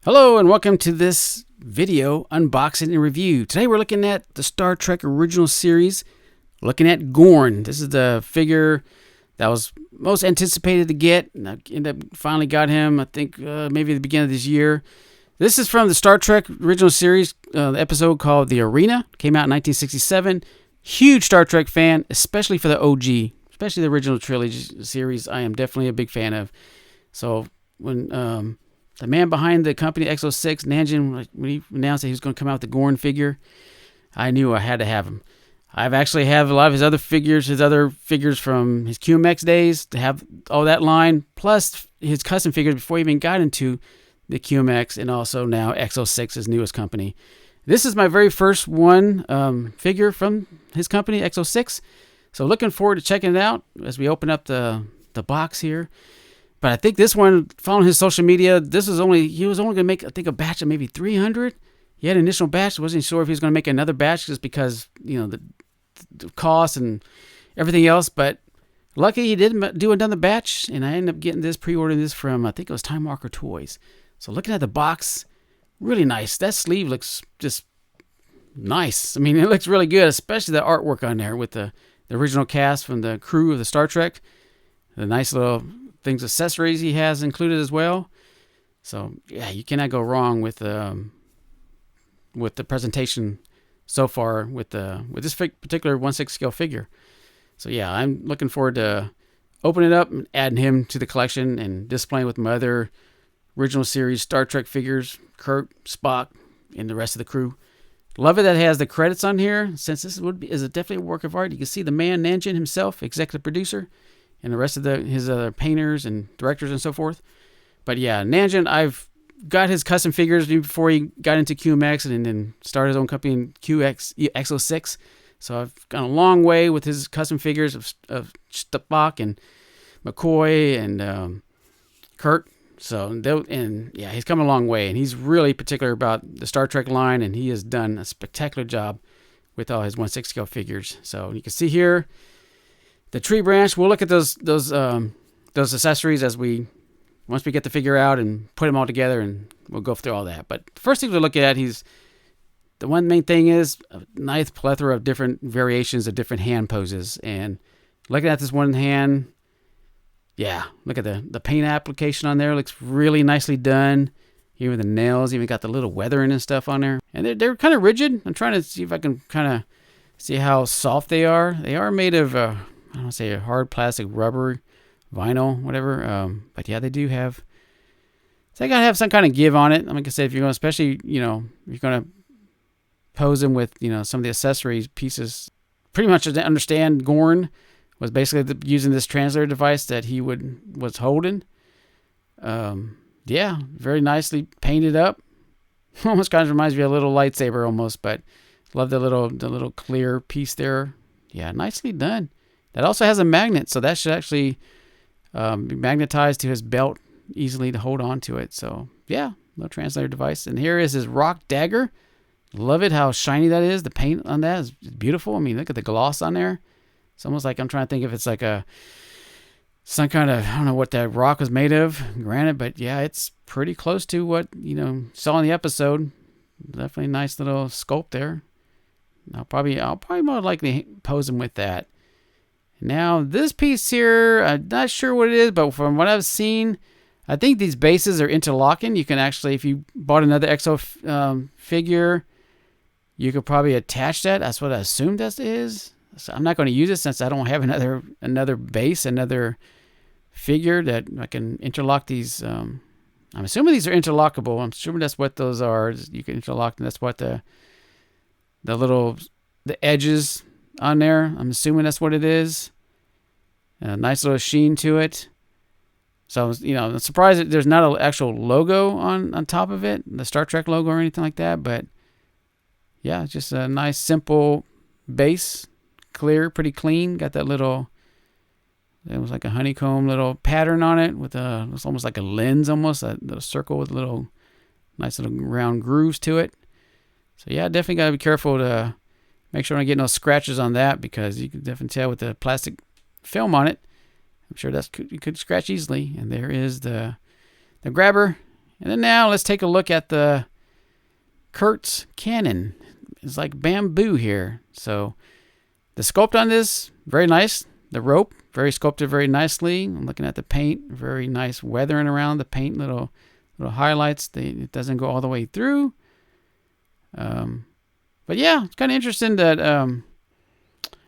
Hello and welcome to this video unboxing and review. Today we're looking at the Star Trek original series, looking at Gorn. This is the figure that was most anticipated to get, and I ended up finally got him, I think maybe at the beginning of this year. This is from the Star Trek original series, the episode called The Arena. Came out in 1967. Huge Star Trek fan, especially for the OG, especially the original trilogy series. I am definitely a big fan of. So when the man behind the company, EXO-6, Nanjin, when he announced that he was going to come out with the Gorn figure, I knew I had to have him. I've actually have a lot of his other figures from his QMX days, to have all that line, plus his custom figures before he even got into the QMX, and also now EXO-6, his newest company. This is my very first one figure from his company, EXO-6. So looking forward to checking it out as we open up the box here. But I think this one, following his social media, he was only going to make, I think, a batch of maybe 300. He had an initial batch. Wasn't sure if he was going to make another batch just because, you know, the cost and everything else. But lucky he did do another batch, and I ended up getting this, pre-ordering this from, I think it was Time Walker Toys. So looking at the box, really nice. That sleeve looks just nice. I mean, it looks really good, especially the artwork on there with the original cast from the crew of the Star Trek. The nice little things, accessories he has included as well. So yeah, you cannot go wrong with the presentation so far with this particular 1/6 scale figure. So yeah, I'm looking forward to opening it up and adding him to the collection and displaying with my other original series Star Trek figures, Kirk, Spock, and the rest of the crew. Love it that it has the credits on here, since this is definitely a work of art. You can see the man Nanjin himself, executive producer, and the rest of his other painters and directors and so forth. But yeah, Nanjin, I've got his custom figures before he got into QMX and then started his own company in EXO-6. So I've gone a long way with his custom figures of Spock and McCoy and Kirk. So yeah, he's come a long way, and he's really particular about the Star Trek line, and he has done a spectacular job with all his 1/6 scale figures. So you can see here the tree branch. We'll look at those accessories once we get the figure out and put them all together, and we'll go through all that. But the first thing to look at, the one main thing is a nice plethora of different variations of different hand poses. And looking at this one hand, yeah, look at the paint application on there. Looks really nicely done. Even the nails, even got the little weathering and stuff on there. And they're kind of rigid. I'm trying to see if I can kind of see how soft they are. They are made of, I don't want to say a hard plastic, rubber, vinyl, whatever. But yeah, they do have, so they got to have some kind of give on it. Like I said, if you're going to, especially, you know, if you're going to pose them with, you know, some of the accessories pieces, pretty much to understand, Gorn was basically using this translator device that he was holding. Yeah, very nicely painted up. Almost kind of reminds me of a little lightsaber almost, but love the little clear piece there. Yeah, nicely done. That also has a magnet, so that should actually be magnetized to his belt easily to hold on to it. So yeah, little translator device. And here is his rock dagger. Love it how shiny that is. The paint on that is beautiful. I mean, look at the gloss on there. It's almost like, I'm trying to think if it's like some kind of, I don't know what that rock was made of, granite, but yeah, it's pretty close to what, you know, saw in the episode. Definitely a nice little sculpt there. I'll probably more likely pose him with that. Now this piece here, I'm not sure what it is, but from what I've seen, I think these bases are interlocking. You can actually, if you bought another EXO figure, you could probably attach that. That's what I assume that is. So I'm not going to use it since I don't have another base, another figure that I can interlock these. I'm assuming these are interlockable. I'm assuming that's what those are. You can interlock, and that's what the edges on there. I'm assuming that's what it is. A nice little sheen to it. So, you know, I'm surprised that there's not an actual logo on top of it, the Star Trek logo or anything like that. But yeah, it's just a nice, simple base. Clear, pretty clean. Got that little, it was like a honeycomb little pattern on it with it's almost like a lens, almost a little circle with nice little round grooves to it. So yeah, definitely got to be careful to make sure I don't get no scratches on that, because you can definitely tell with the plastic film on it. I'm sure you could scratch easily. And there is the grabber And then now let's take a look at the Kurt's cannon. It's like bamboo here. So the sculpt on this, very nice. The rope, very sculpted very nicely. I'm looking at the paint, very nice weathering around the paint, little highlights. It doesn't go all the way through. But yeah, it's kind of interesting that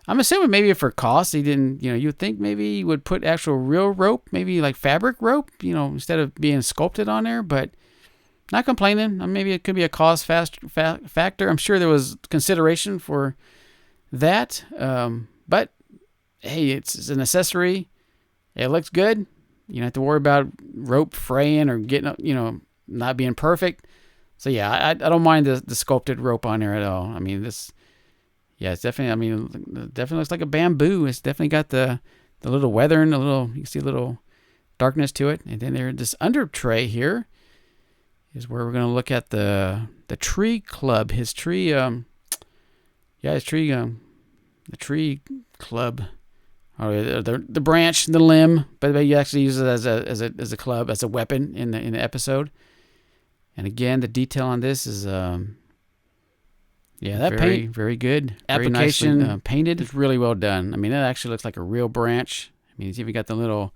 I'm assuming maybe for cost, he didn't, you would think maybe he would put actual real rope, maybe like fabric rope, instead of being sculpted on there, but not complaining. Maybe it could be a cost factor. I'm sure there was consideration for that. But hey, it's an accessory. It looks good. You don't have to worry about rope fraying or getting, not being perfect. So yeah, I don't mind the sculpted rope on there at all. I mean, it's definitely, it definitely looks like a bamboo. It's definitely got the little weathering, you can see a little darkness to it. And then this under tray here is where we're going to look at the tree club. His tree, the tree club, or the branch, the limb, but you actually use it as a club, as a weapon in the episode. And again, the detail on this is, that paint, very good. Application, very nicely, painted, is really well done. I mean, it actually looks like a real branch. I mean, it's even got the little,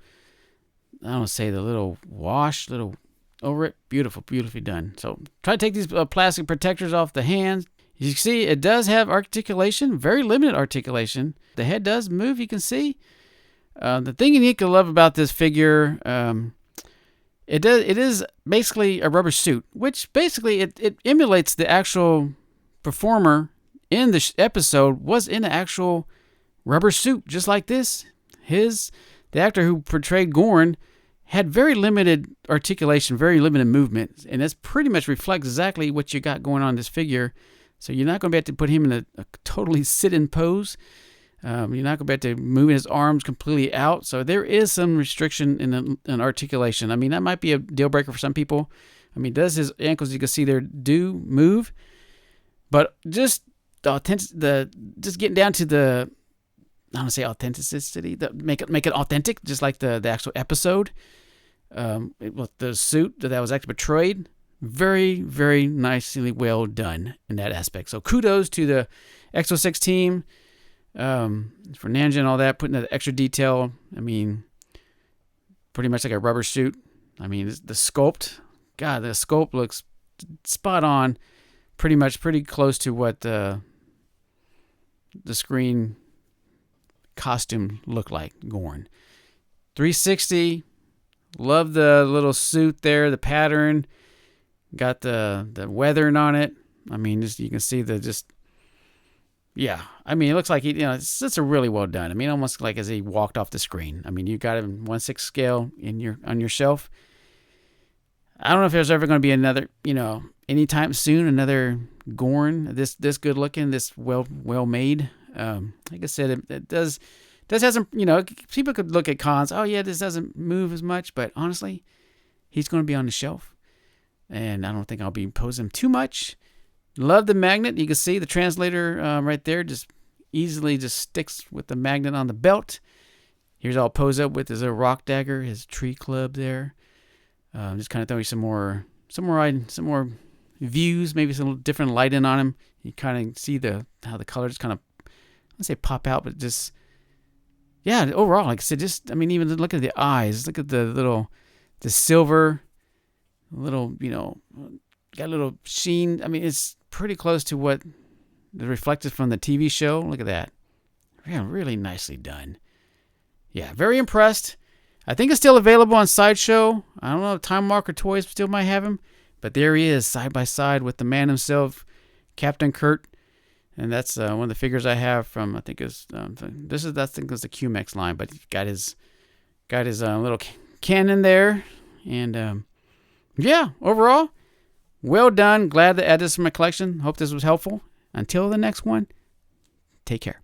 I don't want to say the little wash, over it. Beautifully done. So try to take these plastic protectors off the hands. You can see it does have articulation, very limited articulation. The head does move, you can see. The thing you need to love about this figure, it is basically a rubber suit, which basically it emulates the actual performer in the episode was in an actual rubber suit, just like this. The actor who portrayed Gorn had very limited articulation, very limited movement, and that's pretty much reflects exactly what you got going on in this figure. So you're not going to be able to put him in a totally sit-in pose. You're not going to be able to move his arms completely out. So there is some restriction in articulation. I mean, that might be a deal breaker for some people. I mean, does his ankles, you can see there, do move. But just just getting down to the, I don't want to say authenticity, make it authentic, just like the actual episode. With the suit that was actually portrayed, very, very nicely well done in that aspect. So kudos to the EXO-6 team for Ninja and all that, putting that extra detail. I mean, pretty much like a rubber suit. I mean, the sculpt, God, the sculpt looks spot on. Pretty close to what the screen costume looked like, Gorn. 360. Love the little suit there, the pattern. Got the weathering on it. I mean, you can see I mean, it looks like it's a really well done. I mean, almost like as he walked off the screen. I mean, you got him 1/6 scale on your shelf. I don't know if there's ever going to be another, anytime soon, another Gorn this good looking, this well made. Like I said, it does have some, people could look at cons. Oh yeah, this doesn't move as much, but honestly, he's going to be on the shelf, and I don't think I'll be posing him too much. Love the magnet. You can see the translator right there, just easily just sticks with the magnet on the belt. Here's all posed up with his little rock dagger, his tree club there. Just kind of throwing some more views, maybe some different lighting on him. You kind of see how the colors kind of, I don't say pop out, but just, yeah, overall, like I said, even look at the eyes, look at the silver, got a little sheen. I mean, it's pretty close to what the reflected from the TV show. Look at that. Yeah, really nicely done. Yeah, very impressed. I think it's still available on Sideshow. I don't know if Time Walker Toys still might have him, but there he is, side by side with the man himself, Captain Kirk. And that's one of the figures I have from, I think it's I think it was the QMX line, but he's got his little cannon there. And overall, well done. Glad to add this to my collection. Hope this was helpful. Until the next one, take care.